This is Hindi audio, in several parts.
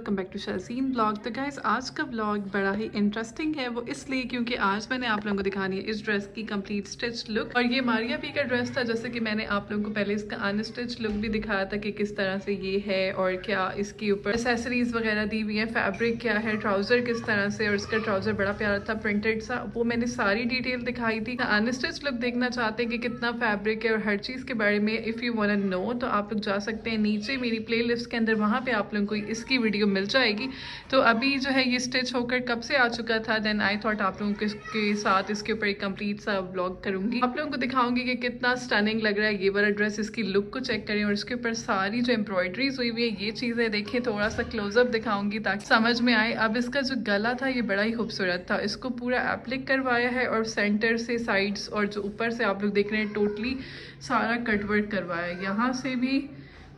Welcome back to Shazeen blog. तो गाइस आज का ब्लॉग बड़ा ही इंटरेस्टिंग है, वो इसलिए क्योंकि आज मैंने आप लोगों को दिखानी है इस ड्रेस की कंप्लीट स्टिच लुक। और ये मारिया पी का ड्रेस था, जैसे कि मैंने आप लोगों को पहले इसका अनस्टिच लुक भी दिखाया था कि किस तरह से ये है और क्या इसके ऊपर एसेसरीज वगैरह दी हुई है, फैब्रिक क्या है, ट्राउजर किस तरह से, और इसका ट्राउजर बड़ा प्यारा था प्रिंटेड सा, वो मैंने सारी डिटेल दिखाई थी। अनस्टिच लुक देखना चाहते हैं कि कितना फैब्रिक है और हर चीज़ के बारे में if you want to know तो आप लोग जा सकते हैं नीचे मेरी प्ले लिस्ट के अंदर, वहाँ पे आप लोगों को इसकी वीडियो मिल जाएगी। तो अभी जो है ये स्टिच होकर कब से आ चुका था, देन आई थॉट आप लोगों के साथ इसके ऊपर एक कंप्लीट सा व्लॉग करूंगी, आप लोगों को दिखाऊंगी कि कितना स्टनिंग लग रहा है ये वाला ड्रेस। इसकी लुक को चेक करें और इसके ऊपर सारी जो एम्ब्रॉयडरीज हुई हुई है ये चीज़ें देखें, थोड़ा सा क्लोजअप दिखाऊंगी ताकि समझ में आए। अब इसका जो गला था ये बड़ा ही खूबसूरत था, इसको पूरा एप्लिक करवाया है और सेंटर से साइड्स और जो ऊपर से आप लोग देख रहे हैं टोटली सारा कटवर्क करवाया है, यहाँ से भी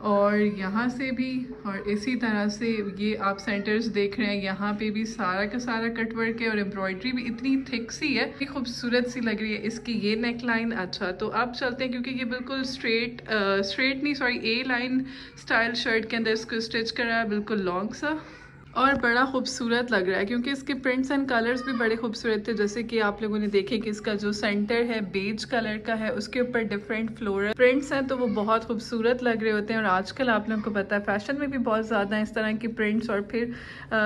और यहाँ से भी, और इसी तरह से ये आप सेंटर्स देख रहे हैं यहाँ पे भी सारा का सारा कटवर्क है और एम्ब्रॉयडरी भी इतनी थिक सी है, इतनी खूबसूरत सी लग रही है इसकी ये नेक लाइन। अच्छा तो अब चलते हैं क्योंकि ये बिल्कुल स्ट्रेट नहीं सॉरी ए लाइन स्टाइल शर्ट के अंदर इसको स्टिच करा है, बिल्कुल लॉन्ग सा और बड़ा खूबसूरत लग रहा है क्योंकि इसके प्रिंट्स एंड कलर्स भी बड़े खूबसूरत थे। जैसे कि आप लोगों ने देखे कि इसका जो सेंटर है बेज कलर का है, उसके ऊपर डिफरेंट फ्लोरल प्रिंट्स हैं तो वो बहुत खूबसूरत लग रहे होते हैं। और आजकल आप लोगों को पता है फैशन में भी बहुत ज़्यादा इस तरह की प्रिंट्स। और फिर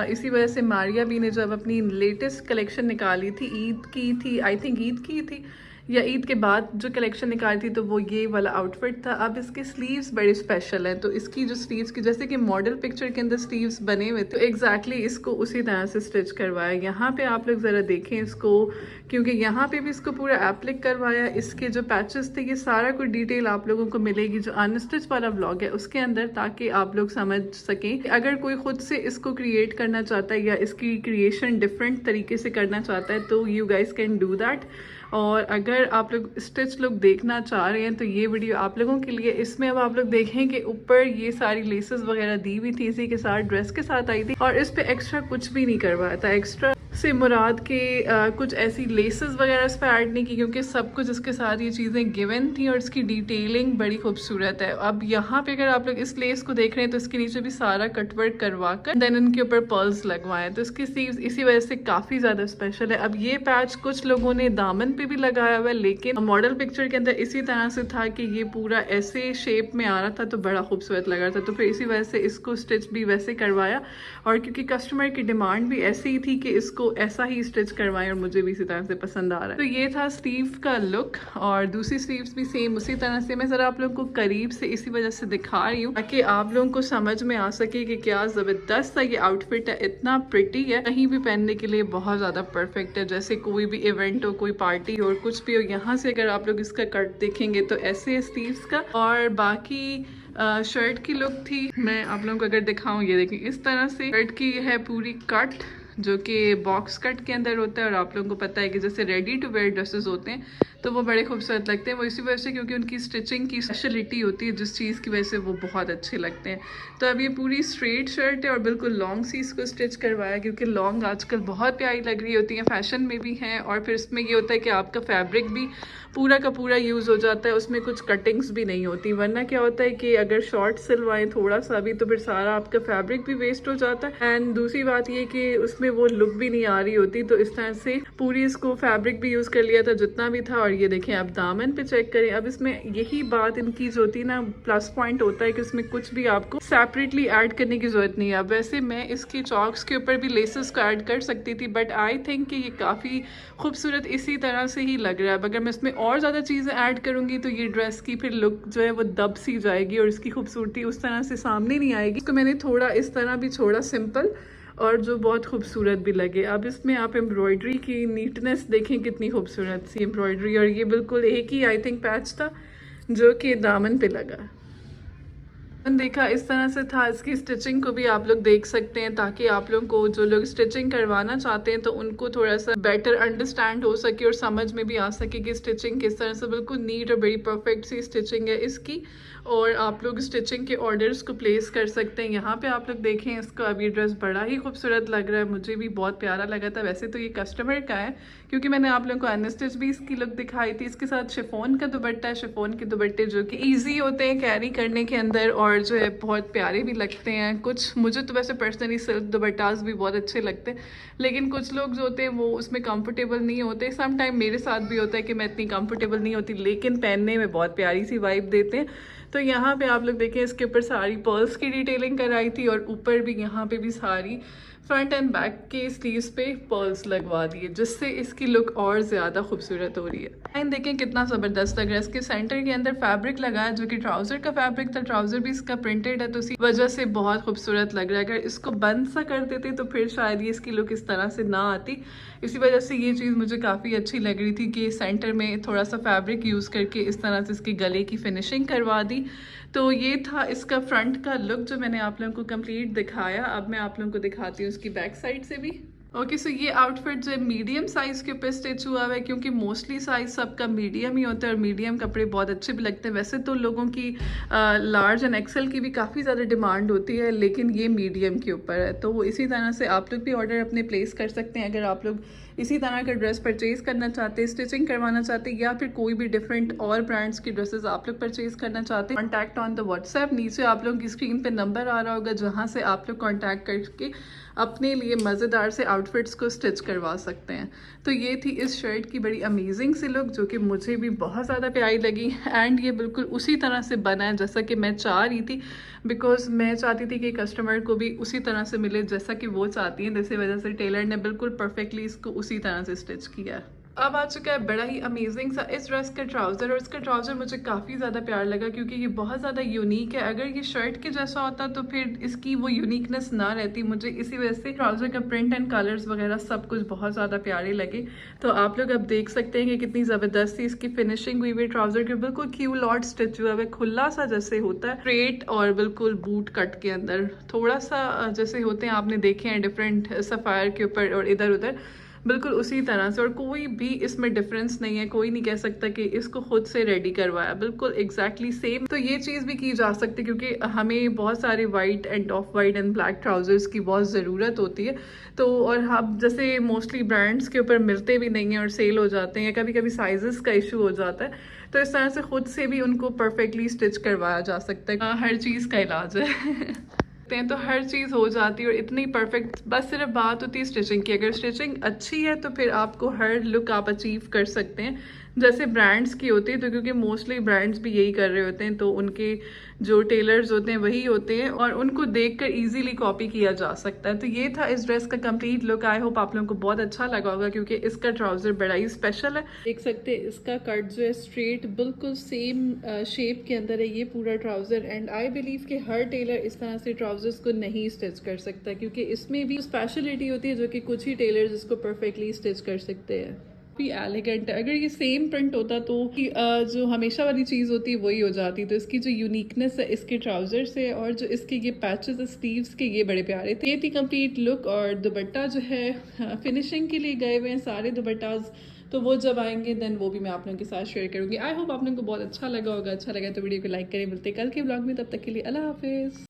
इसी वजह से मारिया बी ने जब अपनी लेटेस्ट कलेक्शन निकाली थी, ईद की थी आई थिंक, ईद की थी या ईद के बाद जो कलेक्शन निकाली थी, तो वो ये वाला आउटफिट था। अब इसके स्लीव्स बड़े स्पेशल हैं, तो इसकी जो स्लीव्स की जैसे कि मॉडल पिक्चर के अंदर स्लीव्स बने हुए थे, तो एग्जैक्टली इसको उसी तरह से स्टिच करवाया। यहाँ पे आप लोग ज़रा देखें इसको, क्योंकि यहाँ पे भी इसको पूरा एप्लिक करवाया। इसके जो पैचेस थे ये सारा कुछ डिटेल आप लोगों को मिलेगी जो अनस्टिच वाला व्लॉग है उसके अंदर, ताकि आप लोग समझ सकें कि अगर कोई खुद से इसको क्रिएट करना चाहता है या इसकी क्रिएशन डिफरेंट तरीके से करना चाहता है तो you guys can do that. और अगर आप लोग स्टिच लुक देखना चाह रहे हैं तो ये वीडियो आप लोगों के लिए। इसमें अब आप लोग देखें कि ऊपर ये सारी लेसेस वगैरह दी हुई थी, इसी के साथ ड्रेस के साथ आई थी और इस पे एक्स्ट्रा कुछ भी नहीं करवाया था। एक्स्ट्रा से मुराद के कुछ ऐसी लेसेस वगैरह इस पर ऐड नहीं की क्योंकि सब कुछ इसके साथ ये चीज़ें गिवन थी और इसकी डिटेलिंग बड़ी खूबसूरत है। अब यहाँ पे अगर आप लोग इस लेस को देख रहे हैं तो इसके नीचे भी सारा कटवर्क करवा कर देन इनके ऊपर पर्ल्स लगवाए, तो इसकी स्लीव्स इसी वजह से काफ़ी ज़्यादा स्पेशल है। अब ये पैच कुछ लोगों ने दामन पे भी लगाया हुआ है, लेकिन मॉडल पिक्चर के अंदर इसी तरह से था कि ये पूरा ऐसे शेप में आ रहा था तो बड़ा खूबसूरत लग रहा था, तो फिर इसी वजह से इसको स्टिच भी वैसे करवाया। और क्योंकि कस्टमर की डिमांड भी ऐसी ही थी कि इसको ऐसा ही स्टिच करवाएं और मुझे भी इसी तरह से पसंद आ रहा है। तो ये था स्लीव का लुक और दूसरी स्लीव्स भी सेम उसी तरह से। मैं ज़रा आप लोगों को करीब से इसी वजह से दिखा रही हूँ ताकि आप लोगों को समझ में आ सके कि क्या ज़बरदस्त सा ये आउटफिट है, इतना प्रिटी है, कहीं भी पहनने के लिए बहुत ज़्यादा परफेक्ट है। जैसे कोई भी इवेंट हो, कोई पार्टी हो और कुछ भी हो, यहाँ से अगर आप लोग इसका कट देखेंगे तो ऐसे है स्लीव्स का। और बाकी शर्ट की लुक थी, मैं आप लोगों को अगर दिखाऊं, ये देखिए इस तरह से शर्ट की है पूरी कट जो कि बॉक्स कट के अंदर होता है। और आप लोगों को पता है कि जैसे रेडी टू वेयर ड्रेसेस होते हैं तो वो बड़े खूबसूरत लगते हैं, वो इसी वजह से क्योंकि उनकी स्टिचिंग की स्पेशलिटी होती है जिस चीज़ की वजह से वो बहुत अच्छे लगते हैं। तो अब ये पूरी स्ट्रेट शर्ट है और बिल्कुल लॉन्ग सी इसको स्टिच करवाया क्योंकि लॉन्ग आजकल बहुत प्यारी लग रही होती हैं, फैशन में भी हैं। और फिर इसमें ये होता है कि आपका फैब्रिक भी पूरा का पूरा यूज़ हो जाता है, उसमें कुछ कटिंग्स भी नहीं होती। वरना क्या होता है कि अगर शॉर्ट सिलवाएं थोड़ा सा भी तो फिर सारा आपका फैब्रिक भी वेस्ट हो जाता है। एंड दूसरी बात ये कि उसमें वो लुक भी नहीं आ रही होती, तो इस तरह से पूरी इसको फैब्रिक भी यूज़ कर लिया था जितना भी था। और ये देखें आप दामन पे चेक करें, अब इसमें यही बात इनकी जो होती है ना, प्लस पॉइंट होता है कि इसमें कुछ भी आपको सेपरेटली ऐड करने की जरूरत नहीं है। अब वैसे मैं इसकी चॉक्स के ऊपर भी लेसेस को ऐड कर सकती थी, बट आई थिंक कि ये काफ़ी खूबसूरत इसी तरह से ही लग रहा है। अगर मैं इसमें और ज़्यादा चीज़ें ऐड करूँगी तो ये ड्रेस की फिर लुक जो है वो दब सी जाएगी और इसकी खूबसूरती उस तरह से सामने नहीं आएगी। इसको मैंने थोड़ा इस तरह भी छोड़ा सिंपल और जो बहुत खूबसूरत भी लगे। अब इसमें आप एम्ब्रॉयडरी की नीटनेस देखें, कितनी खूबसूरत सी एम्ब्रॉयडरी। और ये बिल्कुल एक ही आई थिंक पैच था जो कि दामन पे लगा, देखा इस तरह से था। इसकी स्टिचिंग को भी आप लोग देख सकते हैं ताकि आप लोगों को जो लोग स्टिचिंग करवाना चाहते हैं तो उनको थोड़ा सा बेटर अंडरस्टैंड हो सके और समझ में भी आ सके कि स्टिचिंग किस तरह से, बिल्कुल नीट और बड़ी परफेक्ट सी स्टिचिंग है इसकी। और आप लोग स्टिचिंग के ऑर्डर्स को प्लेस कर सकते हैं। यहाँ पे आप लोग देखें इसको, अब ये ड्रेस बड़ा ही खूबसूरत लग रहा है, मुझे भी बहुत प्यारा लगा था। वैसे तो ये कस्टमर का है क्योंकि मैंने आप लोगों को अनस्टिच भी इसकी लुक दिखाई थी। इसके साथ शिफॉन का दुपट्टा है, शिफॉन के दुपट्टे जो कि ईजी होते हैं कैरी करने के अंदर और और जो है बहुत प्यारे भी लगते हैं। कुछ मुझे तो वैसे पर्सनली सिल्क दुपट्टास भी बहुत अच्छे लगते हैं, लेकिन कुछ लोग जो होते हैं वो उसमें कंफर्टेबल नहीं होते। सम टाइम मेरे साथ भी होता है कि मैं इतनी कंफर्टेबल नहीं होती, लेकिन पहनने में बहुत प्यारी सी वाइब देते हैं। तो यहाँ पे आप लोग देखें, इसके ऊपर सारी पर्ल्स की डिटेलिंग कराई थी और ऊपर भी यहाँ पे भी सारी फ्रंट एंड बैक के स्लीव्स पे पर्ल्स लगवा दिए, जिससे इसकी लुक और ज़्यादा खूबसूरत हो रही है। लाइन देखें कितना ज़बरदस्त लग रहा है। इसके सेंटर के अंदर फैब्रिक लगा है जो कि ट्राउज़र का फैब्रिक था, ट्राउज़र भी इसका प्रिंटेड है, तो इसी वजह से बहुत खूबसूरत लग रहा है। अगर इसको बंद सा कर देते तो फिर शायद ये इसकी लुक इस तरह से ना आती। इसी वजह से ये चीज़ मुझे काफ़ी अच्छी लग रही थी कि सेंटर में थोड़ा सा फैब्रिक यूज़ करके इस तरह से इसके गले की फिनिशिंग करवा दी। तो ये था इसका फ्रंट का लुक जो मैंने आप लोगों को कंप्लीट दिखाया। अब मैं आप लोगों को दिखाती हूँ इसकी बैक साइड से भी। ओके, सो ये आउटफिट जो है मीडियम साइज़ के ऊपर स्टिच हुआ हुआ है, क्योंकि मोस्टली साइज़ सबका मीडियम ही होता है और मीडियम कपड़े बहुत अच्छे भी लगते हैं। वैसे तो लोगों की लार्ज एंड एक्सेल की भी काफ़ी ज़्यादा डिमांड होती है, लेकिन ये मीडियम के ऊपर है। तो इसी तरह से आप लोग भी ऑर्डर अपने प्लेस कर सकते हैं अगर आप लोग इसी तरह का ड्रेस परचेज़ करना चाहते हैं, स्टिचिंग करवाना चाहते हैं, या फिर कोई भी डिफरेंट और ब्रांड्स की ड्रेसेस आप लोग परचेज़ करना चाहते हैं। कॉन्टैक्ट ऑन द व्हाट्सएप, नीचे आप लोगों की स्क्रीन पे नंबर आ रहा होगा जहाँ से आप लोग कॉन्टैक्ट करके अपने लिए मज़ेदार से आउटफिट्स को स्टिच करवा सकते हैं। तो ये थी इस शर्ट की बड़ी अमेजिंग सी लुक, जो कि मुझे भी बहुत ज़्यादा प्यारी लगी। एंड ये बिल्कुल उसी तरह से बना है जैसा कि मैं चाह रही थी, बिकॉज मैं चाहती थी कि कस्टमर को भी उसी तरह से मिले जैसा कि वो चाहती हैं। इसी वजह से टेलर ने बिल्कुल परफेक्टली इसको उसी तरह से स्टिच किया है। अब आ चुका है बड़ा ही अमेजिंग सा इस ड्रेस का ट्राउज़र, और इसका ट्राउज़र मुझे काफ़ी ज़्यादा प्यार लगा क्योंकि ये बहुत ज़्यादा यूनिक है। अगर ये शर्ट के जैसा होता तो फिर इसकी वो यूनिकनेस ना रहती। मुझे इसी वजह से ट्राउज़र का प्रिंट एंड कलर्स वगैरह सब कुछ बहुत ज़्यादा प्यारे लगे। तो आप लोग अब देख सकते हैं कि कितनी ज़बरदस्ती इसकी फिनिशिंग हुई हुई ट्राउज़र के, बिल्कुल क्यू लॉट स्टिच हुआ है, खुला सा जैसे होता है, स्ट्रेट और बिल्कुल बूट कट के अंदर थोड़ा सा जैसे होते हैं, आपने देखे हैं डिफरेंट सफ़ायर के ऊपर और इधर उधर, बिल्कुल उसी तरह से। और कोई भी इसमें डिफरेंस नहीं है, कोई नहीं कह सकता कि इसको खुद से रेडी करवाया, बिल्कुल एग्जैक्टली सेम। तो ये चीज़ भी की जा सकती है क्योंकि हमें बहुत सारे white end of white and black trousers की बहुत ज़रूरत होती है। तो और हम जैसे मोस्टली ब्रांड्स के ऊपर मिलते भी नहीं हैं और सेल हो जाते हैं, कभी कभी साइजेस का इशू हो जाता है, तो इस तरह से खुद से भी उनको परफेक्टली स्टिच करवाया जा सकता है। हर चीज़ का इलाज है तो हर चीज़ हो जाती है और इतनी परफेक्ट। बस सिर्फ बात होती है स्टिचिंग की। अगर स्टिचिंग अच्छी है तो फिर आपको हर लुक आप अचीव कर सकते हैं जैसे ब्रांड्स की होती है। तो क्योंकि मोस्टली ब्रांड्स भी यही कर रहे होते हैं, तो उनके जो टेलर्स होते हैं वही होते हैं और उनको देखकर इजीली कॉपी किया जा सकता है। तो ये था इस ड्रेस का कंप्लीट लुक। आई होप आप लोगों को बहुत अच्छा लगा होगा क्योंकि इसका ट्राउज़र बड़ा ही स्पेशल है। देख सकते हैं इसका कट जो है स्ट्रेट बिल्कुल सेम शेप के अंदर है ये पूरा ट्राउज़र। एंड आई बिलीव कि हर टेलर इस तरह से ट्राउजर्स को नहीं स्टिच कर सकता क्योंकि इसमें भी स्पेशलिटी होती है जो कि कुछ ही टेलर्स इसको परफेक्टली स्टिच कर सकते हैं। भी एलिगेंट है। अगर ये सेम प्रिंट होता तो जो हमेशा वाली चीज़ होती है वही हो जाती। तो इसकी जो यूनिकनेस है इसके ट्राउजर से, और जो इसके ये पैचेस स्लीव्स के ये बड़े प्यारे थे। ये थी कंप्लीट लुक। और दुपट्टा जो है फिनिशिंग के लिए गए हुए हैं सारे दुपट्टाज, तो वो जब आएंगे देन वो भी मैं आप लोगों के साथ शेयर करूंगी। आई होप आप लोगों को बहुत अच्छा लगा होगा। अच्छा लगा तो वीडियो को लाइक करें। मिलते कल के ब्लॉग में, तब तक के लिए अल्लाह हाफिज़।